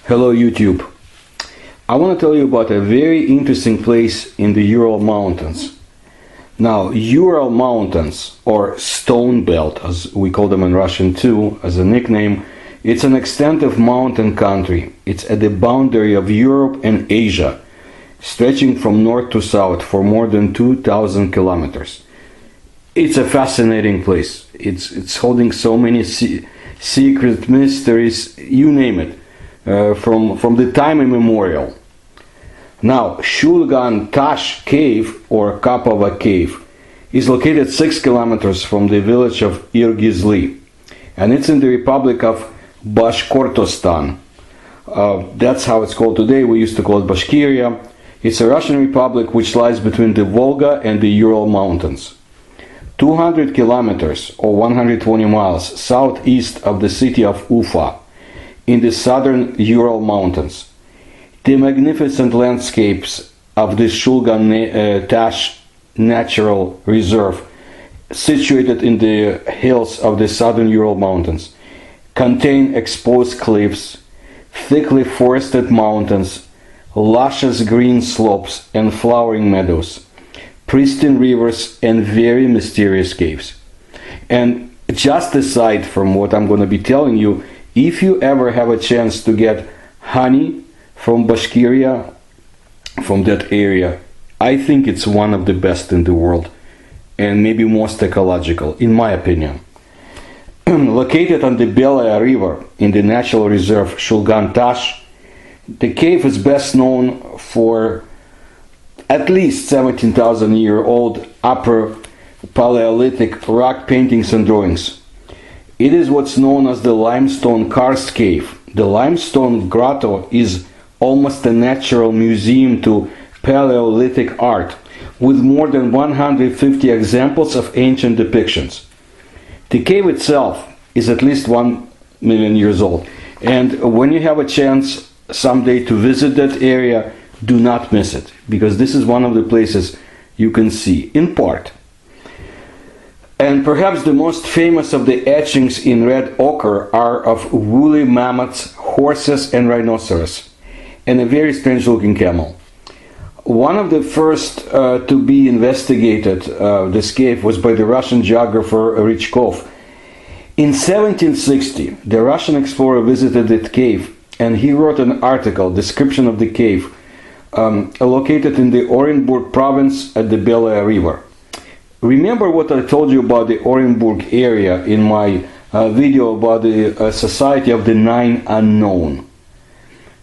Hello YouTube. I want to tell you about a very interesting place in the Ural Mountains. Now, Ural Mountains, or Stone Belt, as we call them in Russian too, as a nickname, it's an extensive mountain country. It's at the boundary of Europe and Asia, stretching from north to south for more than 2,000 kilometers. It's a fascinating place. It's holding so many secret mysteries, you name it, from the time immemorial. Now, Shulgan Tash cave, or Kapova cave, is located 6 kilometers from the village of Irgizli, and it's in the Republic of Bashkortostan. That's how it's called today. We used to call it Bashkiria. It's a Russian republic which lies between the Volga and the Ural Mountains. 200 kilometers, or 120 miles, southeast of the city of Ufa, in the southern Ural Mountains. The magnificent landscapes of the Shulgan Tash Natural Reserve, situated in the hills of the southern Ural Mountains, contain exposed cliffs, thickly forested mountains, luscious green slopes and flowering meadows, pristine rivers, and very mysterious caves. And just aside from what I'm going to be telling you, if you ever have a chance to get honey from Bashkiria, from that area, I think it's one of the best in the world, and maybe most ecological, in my opinion. Located on the Belaya River in the natural reserve Shulgan Tash, the cave is best known for at least 17,000-year-old upper Paleolithic rock paintings and drawings. It is what's known as the limestone karst cave. The limestone grotto is almost a natural museum to Paleolithic art, with more than 150 examples of ancient depictions. The cave itself is at least 1 million years old, and when you have a chance someday to visit that area, do not miss it, because this is one of the places you can see, in part. And perhaps the most famous of the etchings in red ochre are of woolly mammoths, horses and rhinoceros, and a very strange looking camel. One of the first to be investigated, this cave, was by the Russian geographer Rычkov. In 1760, the Russian explorer visited that cave, and he wrote an article, description of the cave, located in the Orenburg province at the Belaya River. Remember what I told you about the Orenburg area in my video about the Society of the Nine Unknown.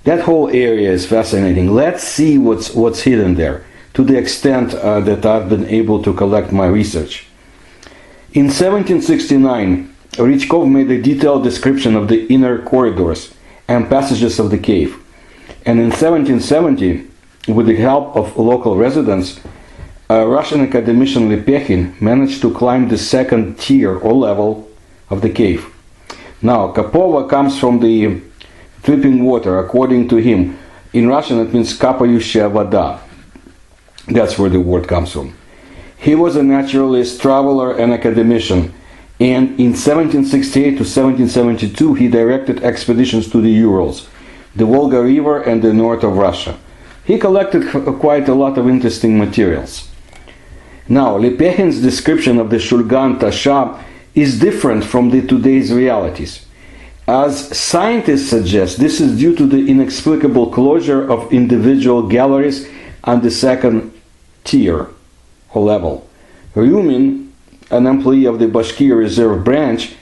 That whole area is fascinating. Let's see what's hidden there, to the extent that I've been able to collect my research. In 1769, Rычkov made a detailed description of the inner corridors and passages of the cave. And in 1770, with the help of local residents, Russian academician Lepechin managed to climb the second tier or level of the cave. Now, Kapova comes from the dripping water, according to him. In Russian it means kapaющая вода. That's where the word comes from. He was a naturalist, traveler and academician, and in 1768 to 1772 he directed expeditions to the Urals, the Volga River and the north of Russia. He collected quite a lot of interesting materials. Now, Lepechin's description of the Shulgan Tasha is different from today's realities. As scientists suggest, this is due to the inexplicable closure of individual galleries on the second tier or level. Ryumin, an employee of the Bashkir Reserve branch,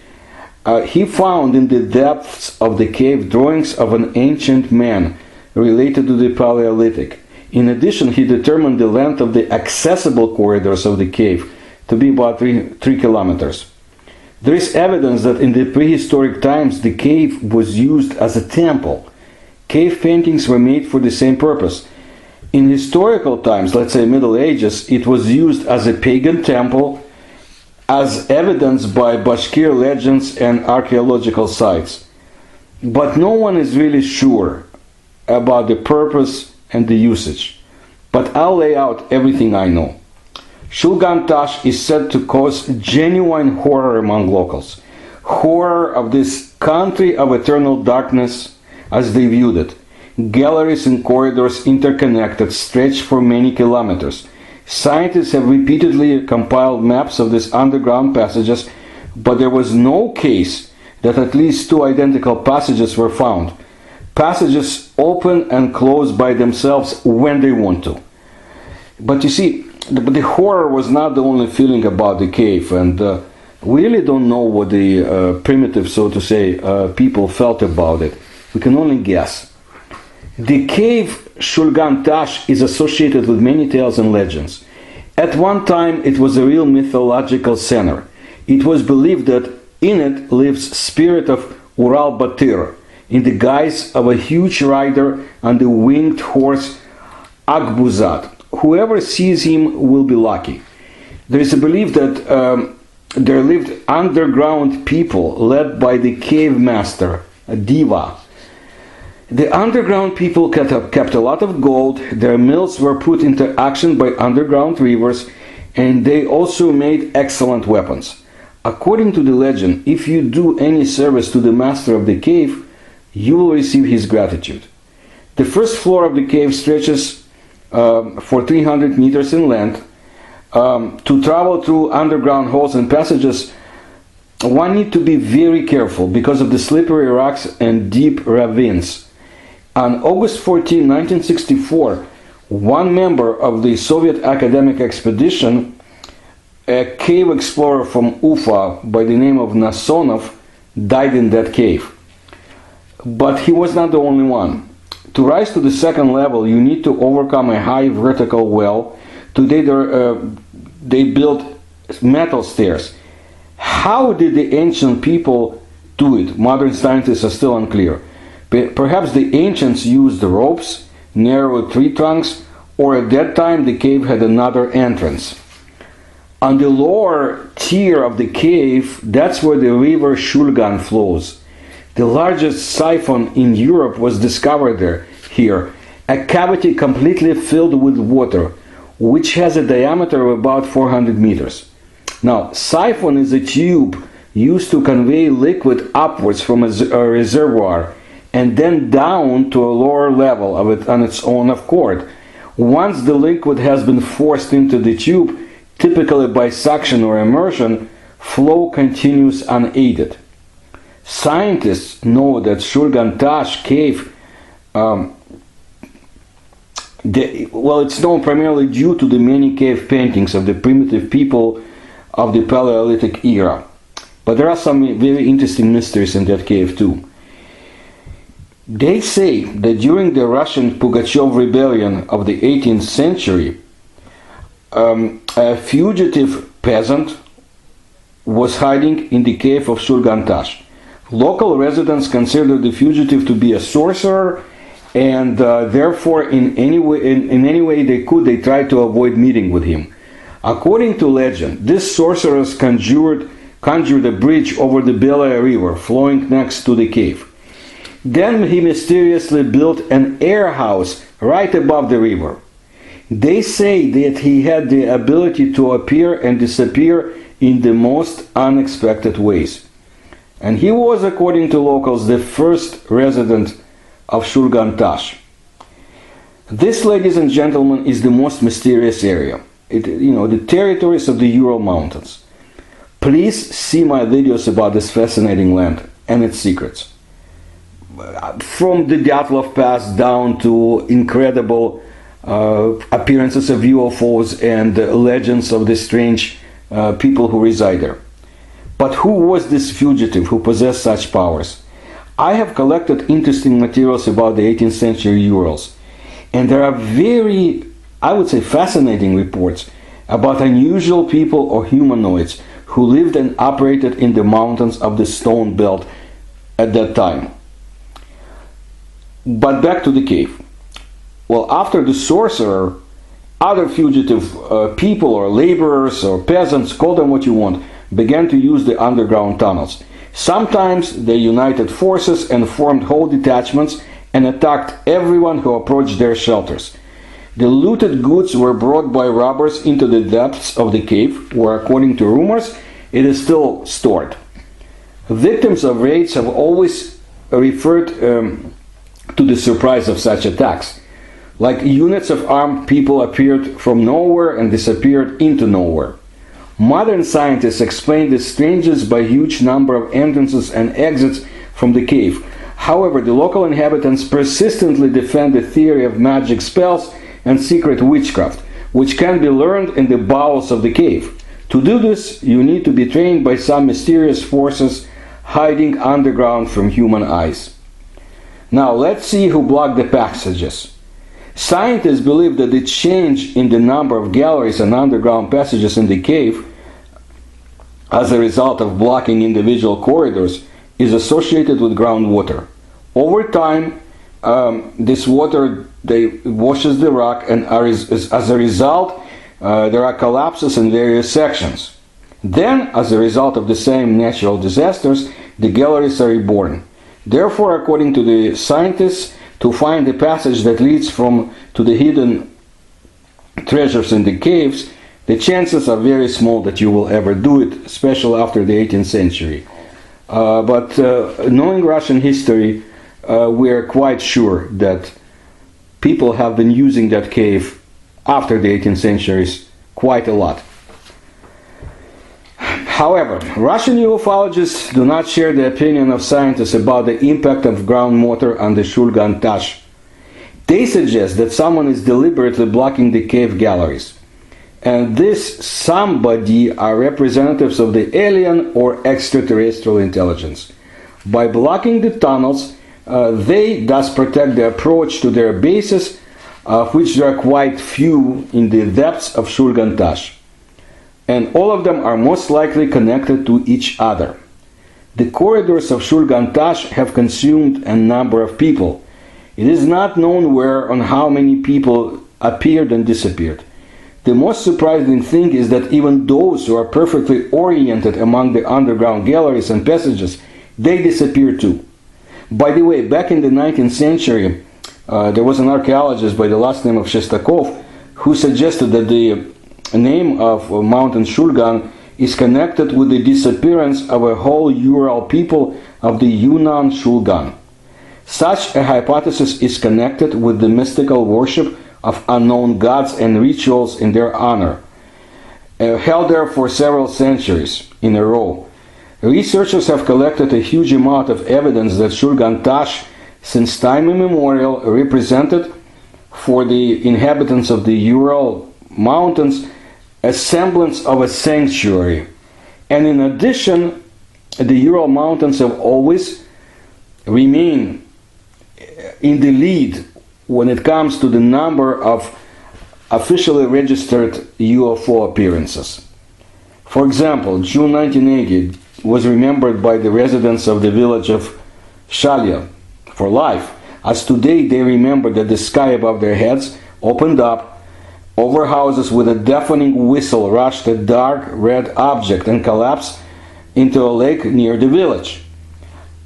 he found in the depths of the cave drawings of an ancient man related to the Paleolithic. In addition, he determined the length of the accessible corridors of the cave to be about 3 kilometers. There is evidence that in the prehistoric times the cave was used as a temple. Cave paintings were made for the same purpose. In historical times, let's say Middle Ages, it was used as a pagan temple, as evidenced by Bashkir legends and archaeological sites. But no one is really sure about the purpose and the usage. But I'll lay out everything I know. Shulgan Tash is said to cause genuine horror among locals. Horror of this country of eternal darkness, as they viewed it. Galleries and corridors interconnected, stretched for many kilometers. Scientists have repeatedly compiled maps of these underground passages, but there was no case that at least two identical passages were found. Passages open and close by themselves when they want to. But you see, the horror was not the only feeling about the cave, and we really don't know what the primitive, so to say, people felt about it. We can only guess. The cave Shulgan Tash is associated with many tales and legends. At one time, it was a real mythological center. It was believed that in it lives spirit of Ural Batir, in the guise of a huge rider on the winged horse Akbuzat. Whoever sees him will be lucky. There is a belief that there lived underground people led by the cave master, a diva. The underground people kept a lot of gold, their mills were put into action by underground rivers, and they also made excellent weapons. According to the legend, if you do any service to the master of the cave, you will receive his gratitude. The first floor of the cave stretches for 300 meters in length. To travel through underground halls and passages, one needs to be very careful because of the slippery rocks and deep ravines. On August 14, 1964, one member of the Soviet academic expedition, a cave explorer from Ufa by the name of Nasonov, died in that cave. But he was not the only one. To rise to the second level, you need to overcome a high vertical well. Today they built metal stairs. How did the ancient people do it? Modern scientists are still unclear. Perhaps the ancients used ropes, narrow tree trunks, or at that time the cave had another entrance. On the lower tier of the cave, that's where the river Shulgan flows. The largest siphon in Europe was discovered here, a cavity completely filled with water, which has a diameter of about 400 meters. Now, siphon is a tube used to convey liquid upwards from a reservoir and then down to a lower level of it on its own accord. Once the liquid has been forced into the tube, typically by suction or immersion, flow continues unaided. Scientists know that Shulgan Tash cave, it's known primarily due to the many cave paintings of the primitive people of the Paleolithic era. But there are some very interesting mysteries in that cave too. They say that during the Russian Pugachev rebellion of the 18th century, a fugitive peasant was hiding in the cave of Shulgan Tash. Local residents considered the fugitive to be a sorcerer, and therefore in any way they could, they tried to avoid meeting with him. According to legend, this sorceress conjured a bridge over the Belaya River flowing next to the cave. Then he mysteriously built an air house right above the river. They say that he had the ability to appear and disappear in the most unexpected ways. And he was, according to locals, the first resident of Shulgan Tash. This, ladies and gentlemen, is the most mysterious area. The territories of the Ural Mountains. Please see my videos about this fascinating land and its secrets. From the Dyatlov Pass down to incredible appearances of UFOs and legends of the strange people who reside there. But who was this fugitive who possessed such powers? I have collected interesting materials about the 18th century Urals, and there are very, I would say, fascinating reports about unusual people or humanoids who lived and operated in the mountains of the Stone Belt at that time. But back to the cave. Well, after the sorcerer, other fugitive people or laborers or peasants, call them what you want, began to use the underground tunnels. Sometimes they united forces and formed whole detachments and attacked everyone who approached their shelters. The looted goods were brought by robbers into the depths of the cave, where, according to rumors, it is still stored. Victims of raids have always referred to the surprise of such attacks. Like units of armed people appeared from nowhere and disappeared into nowhere. Modern scientists explain the strangeness by huge number of entrances and exits from the cave. However, the local inhabitants persistently defend the theory of magic spells and secret witchcraft, which can be learned in the bowels of the cave. To do this, you need to be trained by some mysterious forces hiding underground from human eyes. Now, let's see who blocked the passages. Scientists believe that the change in the number of galleries and underground passages in the cave, as a result of blocking individual corridors, is associated with groundwater. Over time, this water washes the rock, and as a result, there are collapses in various sections. Then, as a result of the same natural disasters, the galleries are reborn. Therefore, according to the scientists, to find the passage that leads to the hidden treasures in the caves, the chances are very small that you will ever do it, especially after the 18th century. But knowing Russian history, we are quite sure that people have been using that cave after the 18th centuries quite a lot. However, Russian ufologists do not share the opinion of scientists about the impact of groundwater on the Shulgan Tash. They suggest that someone is deliberately blocking the cave galleries. And this somebody are representatives of the alien or extraterrestrial intelligence. By blocking the tunnels, they thus protect the approach to their bases, of which there are quite few in the depths of Shulgan Tash. And all of them are most likely connected to each other. The corridors of Shulgan Tash have consumed a number of people. It is not known where and how many people appeared and disappeared. The most surprising thing is that even those who are perfectly oriented among the underground galleries and passages, they disappear too. By the way, back in the 19th century, there was an archaeologist by the last name of Shestakov who suggested that the name of mountain Shulgan is connected with the disappearance of a whole Ural people of the Yunnan Shulgan. Such a hypothesis is connected with the mystical worship of unknown gods and rituals in their honor, held there for several centuries in a row. Researchers have collected a huge amount of evidence that Shulgan Tash, since time immemorial, represented for the inhabitants of the Ural mountains a semblance of a sanctuary. And in addition, the Ural mountains have always remained in the lead when it comes to the number of officially registered UFO appearances. For example, June 1980 was remembered by the residents of the village of Shalia for life, as today they remember that the sky above their heads opened up. Over houses with a deafening whistle rushed a dark red object and collapsed into a lake near the village.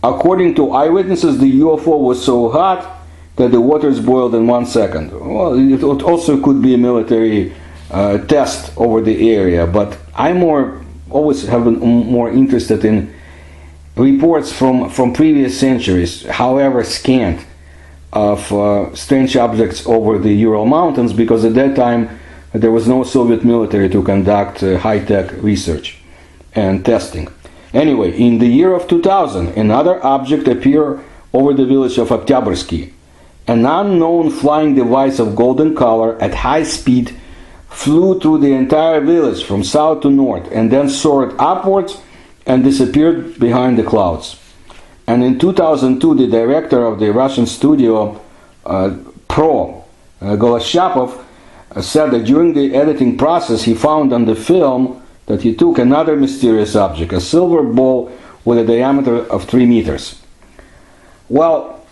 According to eyewitnesses, the UFO was so hot that the waters boiled in 1 second. Well, it also could be a military test over the area, but I'm always have been more interested in reports from previous centuries, however scant, of strange objects over the Ural Mountains, because at that time there was no Soviet military to conduct high-tech research and testing. Anyway, in the year of 2000, another object appeared over the village of Oktyabrski. An unknown flying device of golden color at high speed flew through the entire village from south to north and then soared upwards and disappeared behind the clouds. And in 2002, the director of the Russian studio, Goloshapov, said that during the editing process he found on the film that he took another mysterious object, a silver ball with a diameter of 3 meters. Well,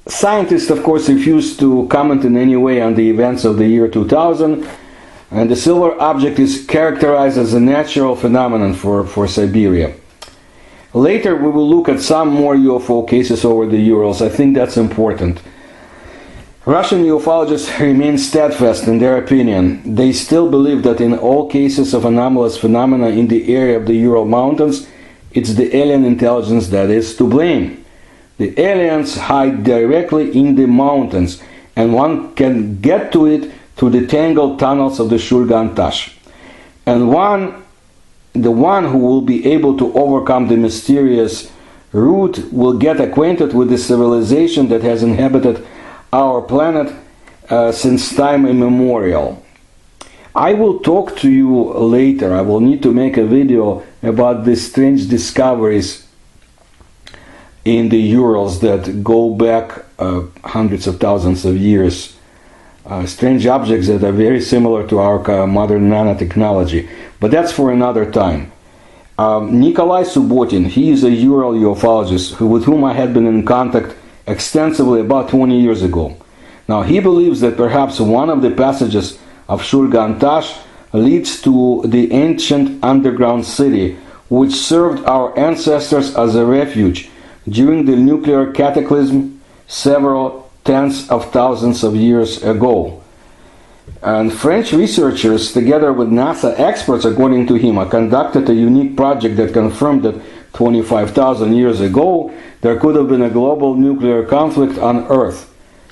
scientists, of course, refused to comment in any way on the events of the year 2000, and the silver object is characterized as a natural phenomenon for Siberia. Later we will look at some more UFO cases over the Urals. I think that's important. Russian ufologists remain steadfast in their opinion. They still believe that in all cases of anomalous phenomena in the area of the Ural Mountains, it's the alien intelligence that is to blame. The aliens hide directly in the mountains, and one can get to it through the tangled tunnels of the Shulgan Tash. And the one who will be able to overcome the mysterious route will get acquainted with the civilization that has inhabited our planet since time immemorial. I will talk to you later. I will need to make a video about the strange discoveries in the Urals that go back hundreds of thousands of years. Strange objects that are very similar to our modern nanotechnology. But that's for another time. Nikolai Subbotin, he is a Ural ufologist with whom I had been in contact extensively about 20 years ago. Now, he believes that perhaps one of the passages of Shulgan Tash leads to the ancient underground city, which served our ancestors as a refuge during the nuclear cataclysm several tens of thousands of years ago. And French researchers, together with NASA experts, according to him, conducted a unique project that confirmed that 25,000 years ago there could have been a global nuclear conflict on Earth.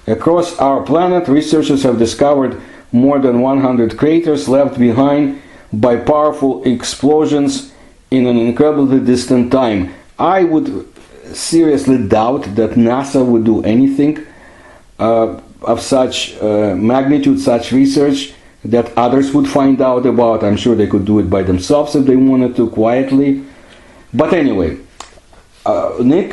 Across our planet, researchers have discovered more than 100 craters left behind by powerful explosions in an incredibly distant time. I would seriously doubt that NASA would do anything of such magnitude, such research that others would find out about. I'm sure they could do it by themselves if they wanted to, quietly. But anyway, Nick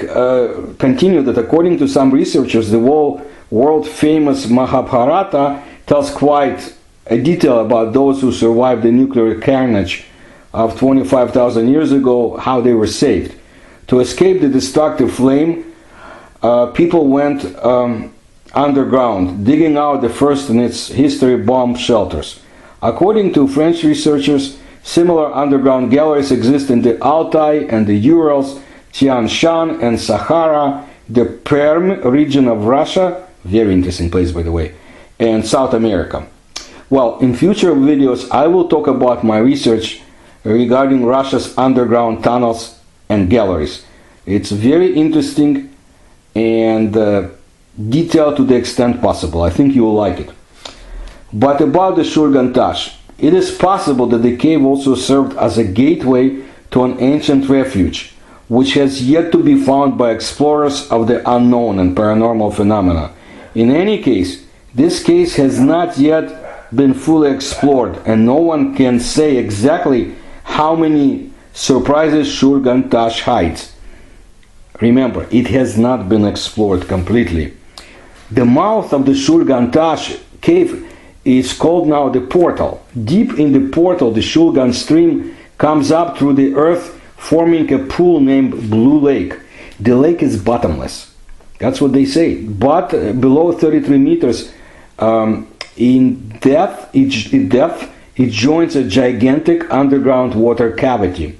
continued that according to some researchers, the world-famous Mahabharata tells quite a detail about those who survived the nuclear carnage of 25,000 years ago, how they were saved. To escape the destructive flame, people went underground, digging out the first in its history bomb shelters. According to French researchers, similar underground galleries exist in the Altai and the Urals, Tian Shan and Sahara, the Perm region of Russia, very interesting place by the way, and South America. Well, in future videos I will talk about my research regarding Russia's underground tunnels and galleries. It's very interesting and detailed to the extent possible. I think you will like it. But about the Shulgan Tash, it is possible that the cave also served as a gateway to an ancient refuge, which has yet to be found by explorers of the unknown and paranormal phenomena. In any case, this case has not yet been fully explored, and no one can say exactly how many surprises Shulgan Tash hides. Remember, it has not been explored completely. The mouth of the Shulgan Tash cave is called now the portal. Deep in the portal, the Shulgan stream comes up through the earth, forming a pool named Blue Lake. The lake is bottomless. That's what they say. But below 33 meters in depth, it joins a gigantic underground water cavity.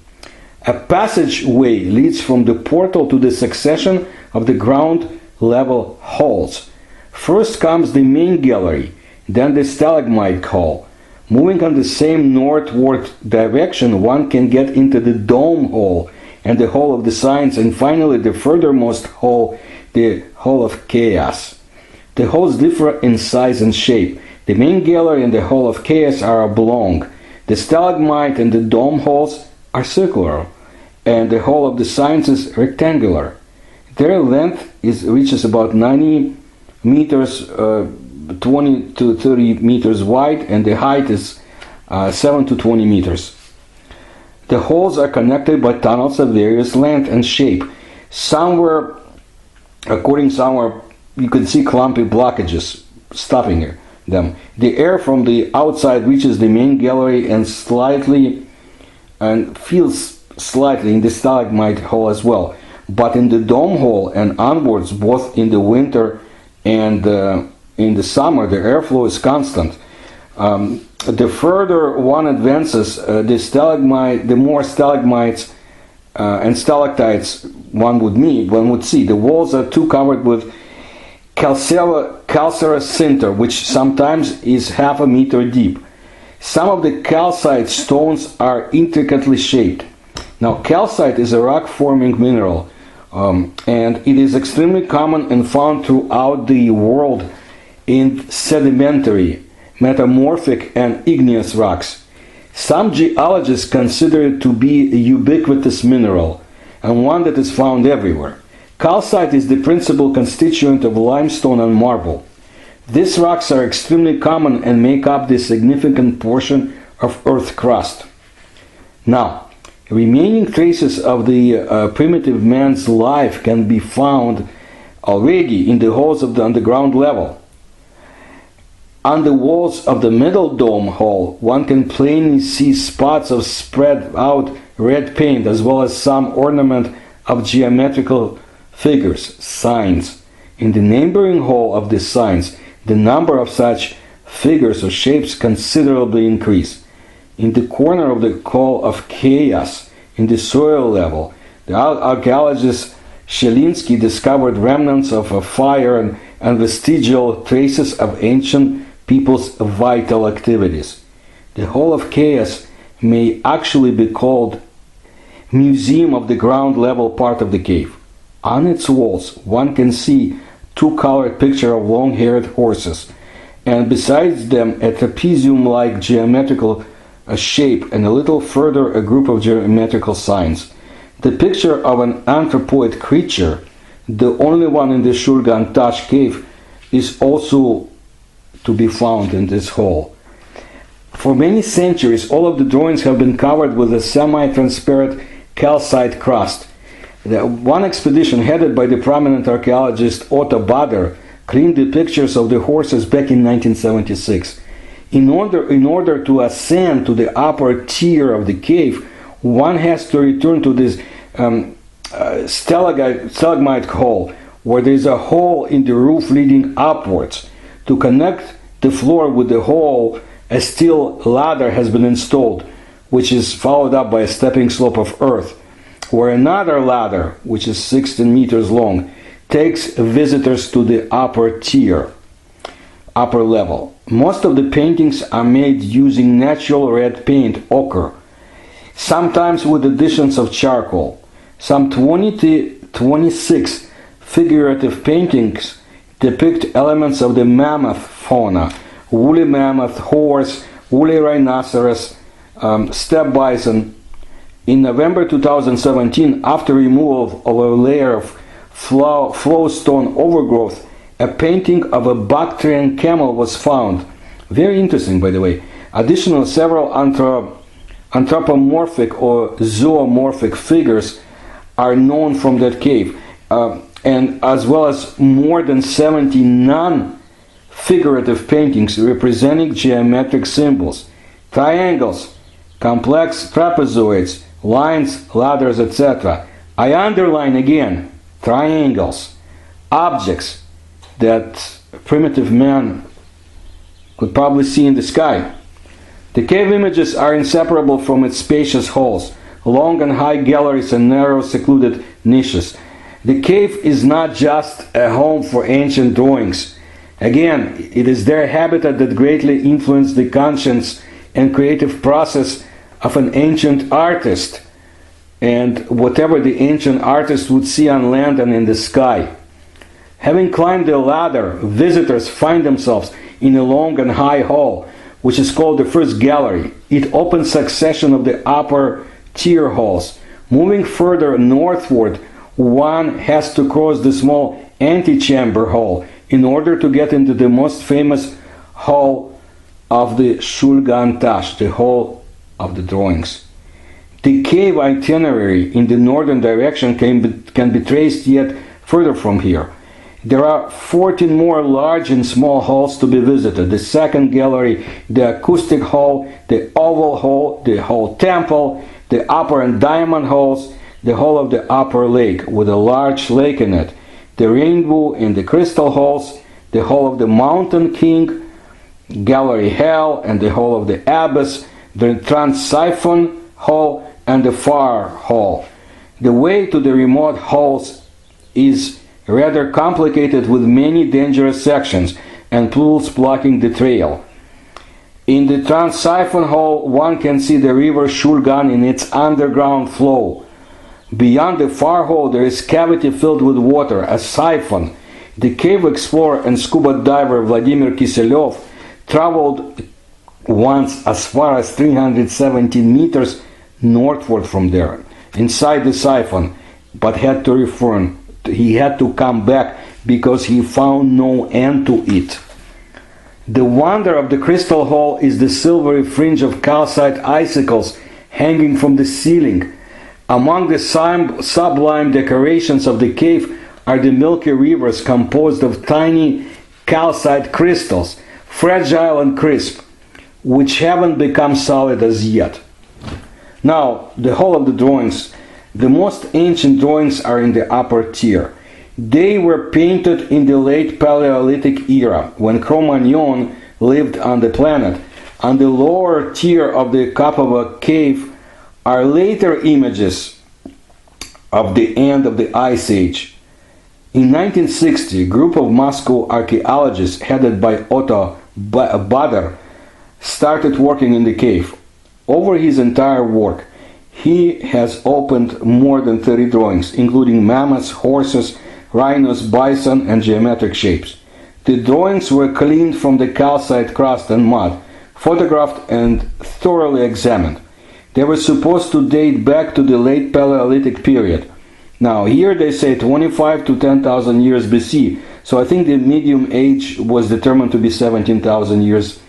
A passageway leads from the portal to the succession of the ground level halls. First comes the main gallery, then the stalagmite hall. Moving on the same northward direction, one can get into the dome hall and the hall of the signs, and finally the furthermost hall, the hall of chaos. The halls differ in size and shape. The main gallery and the hall of chaos are oblong. The stalagmite and the dome halls are circular, and the hall of the signs is rectangular. Their length reaches about 90 meters, 20 to 30 meters wide, and the height is 7 to 20 meters. The halls are connected by tunnels of various length and shape. Somewhere you can see clumpy blockages stopping them. The air from the outside reaches the main gallery and feels slightly in the stalagmite hall as well. But in the dome hall and onwards, both in the winter and in the summer, the airflow is constant. The further one advances, the more stalagmites and stalactites one would see. The walls are too covered with calcareous sinter, which sometimes is half a meter deep. Some of the calcite stones are intricately shaped. Now, calcite is a rock-forming mineral and it is extremely common and found throughout the world in sedimentary, metamorphic, and igneous rocks. Some geologists consider it to be a ubiquitous mineral and one that is found everywhere. Calcite is the principal constituent of limestone and marble. These rocks are extremely common and make up the significant portion of Earth's crust. Now, remaining traces of the primitive man's life can be found already in the halls of the underground level. On the walls of the middle dome hall, one can plainly see spots of spread out red paint, as well as some ornament of geometrical figures, signs. In the neighboring hall of the signs, the number of such figures or shapes considerably increase. In the corner of the hall of chaos, in the soil level, the archaeologist Shelinsky discovered remnants of a fire and vestigial traces of ancient people's vital activities. The Hall of Chaos may actually be called Museum of the ground level part of the cave. On its walls, one can see two-colored picture of long-haired horses, and besides them a trapezium-like geometrical shape, and a little further a group of geometrical signs. The picture of an anthropoid creature, the only one in the Shulgan Tash cave, is also to be found in this hall. For many centuries, all of the drawings have been covered with a semi-transparent calcite crust. One expedition headed by the prominent archaeologist Otto Bader cleaned the pictures of the horses back in 1976. In order to ascend to the upper tier of the cave, one has to return to this stalagmite hall, where there is a hole in the roof leading upwards. To connect the floor with the hole, a steel ladder has been installed, which is followed up by a stepping slope of earth, where another ladder, which is 16 meters long, takes visitors to the upper tier, upper level. Most of the paintings are made using natural red paint, ochre, sometimes with additions of charcoal. Some 20 to 26 figurative paintings depict elements of the mammoth fauna: woolly mammoth, horse, woolly rhinoceros, steppe bison. In November 2017, after removal of a layer of flowstone overgrowth, a painting of a Bactrian camel was found. Very interesting, by the way. Additional several anthropomorphic or zoomorphic figures are known from that cave. And as well as more than 70 non-figurative paintings representing geometric symbols, triangles, complex trapezoids, lines, ladders, etc. I underline again, triangles, objects that primitive man could probably see in the sky. The cave images are inseparable from its spacious halls, long and high galleries and narrow secluded niches. The cave is not just a home for ancient drawings. Again, it is their habitat that greatly influenced the conscience and creative process of an ancient artist, and whatever the ancient artist would see on land and in the sky. Having climbed the ladder, visitors find themselves in a long and high hall, which is called the first gallery. It opens succession of the upper tier halls. Moving further northward, one has to cross the small antechamber hall in order to get into the most famous hall of the Shulgan Tash, the hall of the drawings. The cave itinerary in the northern direction can be traced yet further from here. There are 14 more large and small halls to be visited. The second gallery, the acoustic hall, the oval hall, the hall temple, the upper and diamond halls, the hall of the upper lake with a large lake in it, the rainbow and the crystal halls, the hall of the mountain king, gallery hell and the hall of the abyss, the transiphon hall and the far hall. The way to the remote halls is rather complicated, with many dangerous sections and pools blocking the trail. In the transiphon hall, one can see the river Shulgan in its underground flow. Beyond the far hole there is cavity filled with water, a siphon. The cave explorer and scuba diver Vladimir Kiselyov traveled once as far as 370 meters northward from there, inside the siphon, but had to return. He had to come back because he found no end to it. The wonder of the crystal hole is the silvery fringe of calcite icicles hanging from the ceiling. Among the sublime decorations of the cave are the milky rivers composed of tiny calcite crystals, fragile and crisp, which haven't become solid as yet. Now, the whole of the drawings, the most ancient drawings are in the upper tier. They were painted in the late Paleolithic era, when Cro-Magnon lived on the planet. On the lower tier of the Kapova cave are later images of the end of the Ice Age. In 1960, a group of Moscow archaeologists headed by Otto Bader started working in the cave. Over his entire work, he has opened more than 30 drawings, including mammoths, horses, rhinos, bison, and geometric shapes. The drawings were cleaned from the calcite crust and mud, photographed and thoroughly examined. They were supposed to date back to the late Paleolithic period. Now here they say 25 to 10,000 years BC, so I think the medium age was determined to be 17,000 years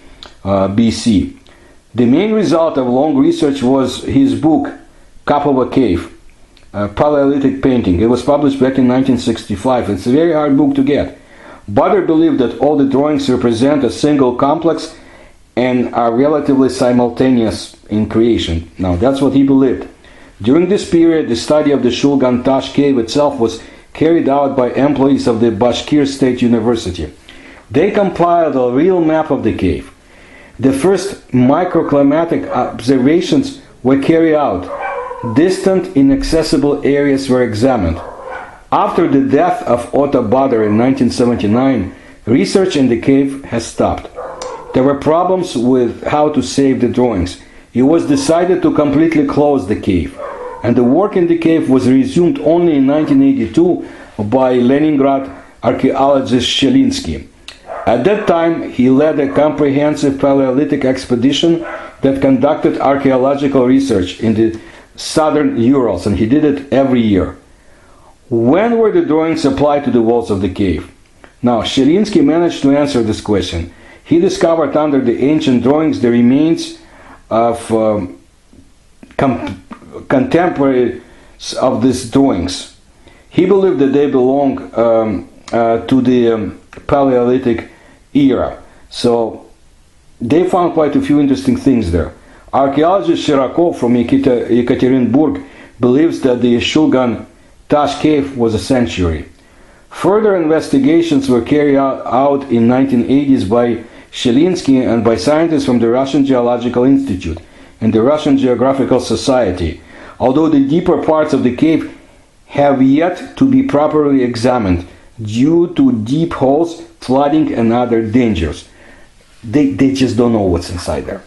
BC. The main result of long research was his book, Kapova Cave, Paleolithic Painting. It was published back in 1965. It's a very hard book to get. Butter believed that all the drawings represent a single complex and are relatively simultaneous in creation. Now, that's what he believed. During this period, the study of the Shulgan Tash cave itself was carried out by employees of the Bashkir State University. They compiled a real map of the cave. The first microclimatic observations were carried out. Distant, inaccessible areas were examined. After the death of Otto Bader in 1979, research in the cave has stopped. There were problems with how to save the drawings. It was decided to completely close the cave, and the work in the cave was resumed only in 1982 by Leningrad archaeologist Shelinsky. At that time, he led a comprehensive Paleolithic expedition that conducted archaeological research in the southern Urals, and he did it every year. When were the drawings applied to the walls of the cave? Now, Shelinsky managed to answer this question. He discovered under the ancient drawings the remains of contemporaries of these drawings. He believed that they belong to the Paleolithic era. So they found quite a few interesting things there. Archaeologist Shirakov from Yekaterinburg believes that the Shulgan Tash cave was a sanctuary. Further investigations were carried out in 1980s by Shelinsky and by scientists from the Russian Geological Institute and the Russian Geographical Society, although the deeper parts of the cave have yet to be properly examined due to deep holes, flooding, and other dangers. They just don't know what's inside there.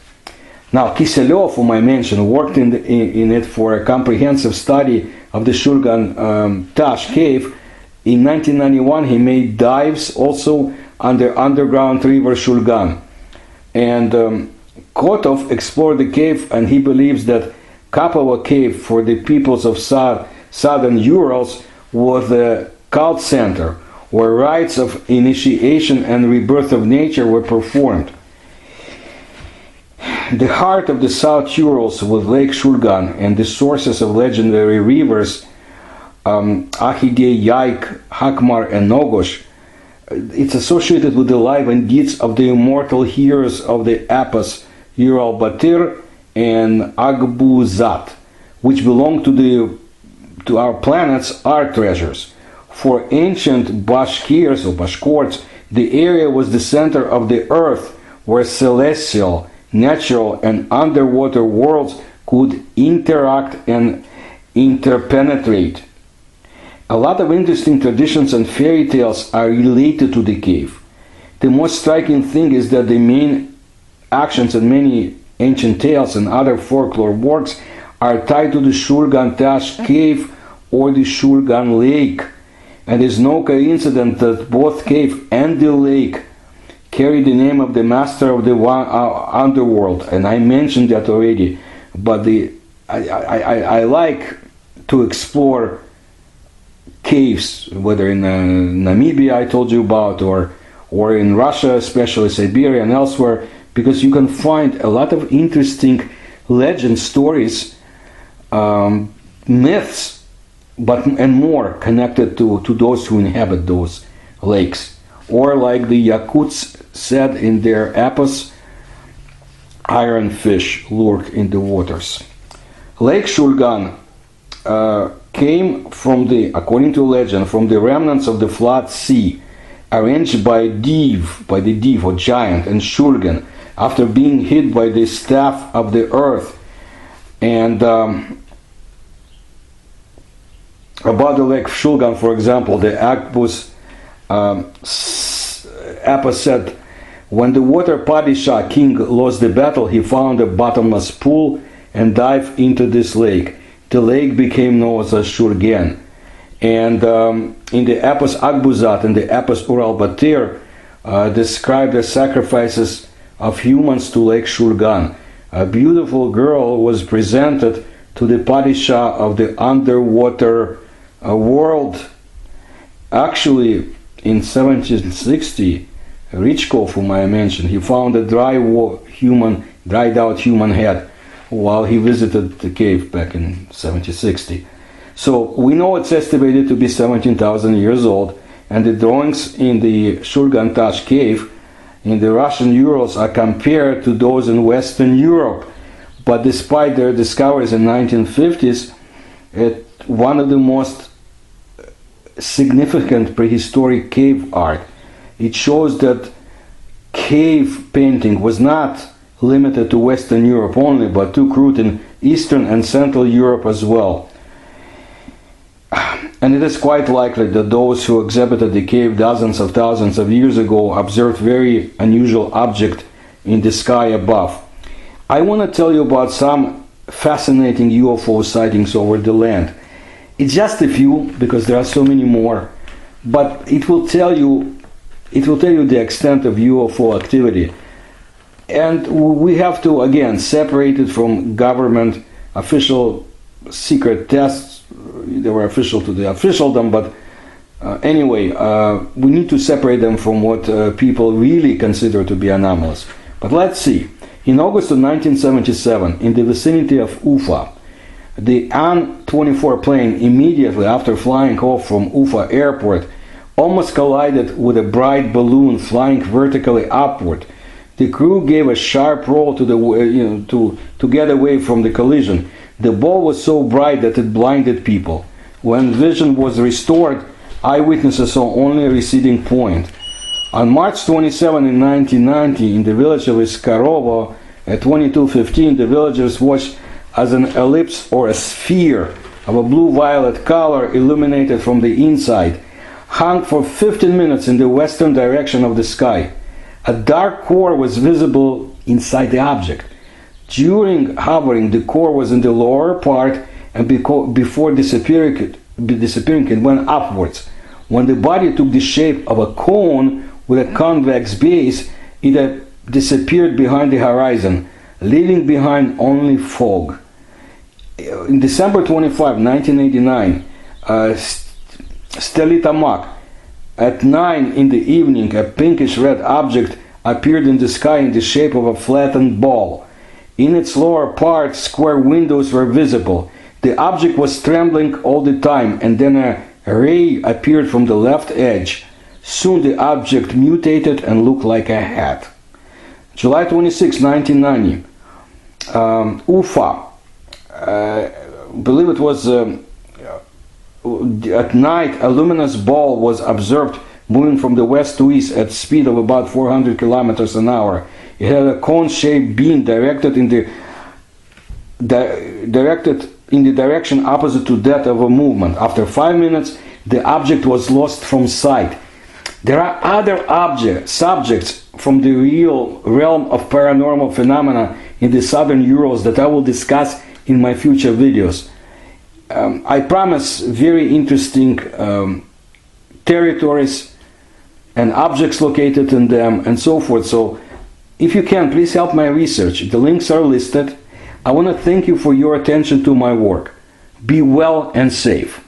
Now, Kiselyov, whom I mentioned, worked in it for a comprehensive study of the Shulgan Tash cave. In 1991, he made dives also on the underground river Shulgan. And Kotov explored the cave, and he believes that Kapova cave for the peoples of southern Urals was the cult center where rites of initiation and rebirth of nature were performed. The heart of the South Urals with Lake Shulgan and the sources of legendary rivers Ahigay, Yaik, Hakmar, and Nogosh, it's associated with the life and deeds of the immortal heroes of the epos Ural Batir and Agbuzat, which belong to our planet's art treasures. For ancient Bashkirs or Bashkorts, the area was the center of the earth where celestial, natural, and underwater worlds could interact and interpenetrate. A lot of interesting traditions and fairy tales are related to the cave. The most striking thing is that the main actions in many ancient tales and other folklore works are tied to the Shulgan Tash cave or the Shulgan Lake. And it's no coincidence that both cave and the lake carry the name of the master of the underworld, and I mentioned that already. But I like to explore caves, whether in Namibia I told you about, or in Russia, especially Siberia and elsewhere, because you can find a lot of interesting legends, stories, myths, and more connected to those who inhabit those lakes. Or like the Yakuts said in their epos, iron fish lurk in the waters. Lake Shulgan came from according to legend, from the remnants of the flood sea, arranged by the Div or giant and Shulgan, after being hit by the staff of the earth. And about the lake Shulgan, for example, the Akbus Appa said, when the water Padishah king lost the battle, he found a bottomless pool and dived into this lake. The lake became known as Shulgan. And in the Epos Akbuzat and the Epos Ural Batir describe the sacrifices of humans to Lake Shulgan. A beautiful girl was presented to the Padishah of the underwater world. Actually, in 1760, Richkov, whom I mentioned, he found a dried out human head while he visited the cave back in 1760. So we know it's estimated to be 17,000 years old, and the drawings in the Shulgan Tash cave in the Russian Urals are compared to those in Western Europe. But despite their discoveries in the 1950s, one of the most significant prehistoric cave art. It shows that cave painting was not limited to Western Europe only, but took root in Eastern and Central Europe as well. And it is quite likely that those who exhibited the cave dozens of thousands of years ago observed very unusual object in the sky above. I want to tell you about some fascinating UFO sightings over the land. It's just a few, because there are so many more, but it will tell you the extent of UFO activity. And we have to, again, separate it from government official secret tests. They were official to the officialdom, but anyway, we need to separate them from what people really consider to be anomalous. But let's see. In August of 1977, in the vicinity of Ufa, the An-24 plane, immediately after flying off from Ufa airport, almost collided with a bright balloon flying vertically upward. The crew gave a sharp roll to get away from the collision. The ball was so bright that it blinded people. When vision was restored, eyewitnesses saw only a receding point. On March 27 in 1990, in the village of Iskarovo, at 22:15, the villagers watched as an ellipse or a sphere of a blue-violet color, illuminated from the inside, hung for 15 minutes in the western direction of the sky. A dark core was visible inside the object. During hovering, the core was in the lower part, and before disappearing, it went upwards. When the body took the shape of a cone with a convex base, it had disappeared behind the horizon, leaving behind only fog. In December 25, 1989, Stelita Mak, at 9 in the evening, a pinkish-red object appeared in the sky in the shape of a flattened ball. In its lower part, square windows were visible. The object was trembling all the time, and then a ray appeared from the left edge. Soon the object mutated and looked like a hat. July 26, 1990, Ufa, I believe it was at night, a luminous ball was observed moving from the west to east at speed of about 400 kilometers an hour. It had a cone-shaped beam directed in the direction opposite to that of a movement. After 5 minutes, the object was lost from sight. There are other subjects from the real realm of paranormal phenomena in the southern Urals that I will discuss in my future videos. I promise very interesting territories and objects located in them and so forth. So if you can, please help my research. The links are listed. I want to thank you for your attention to my work. Be well and safe.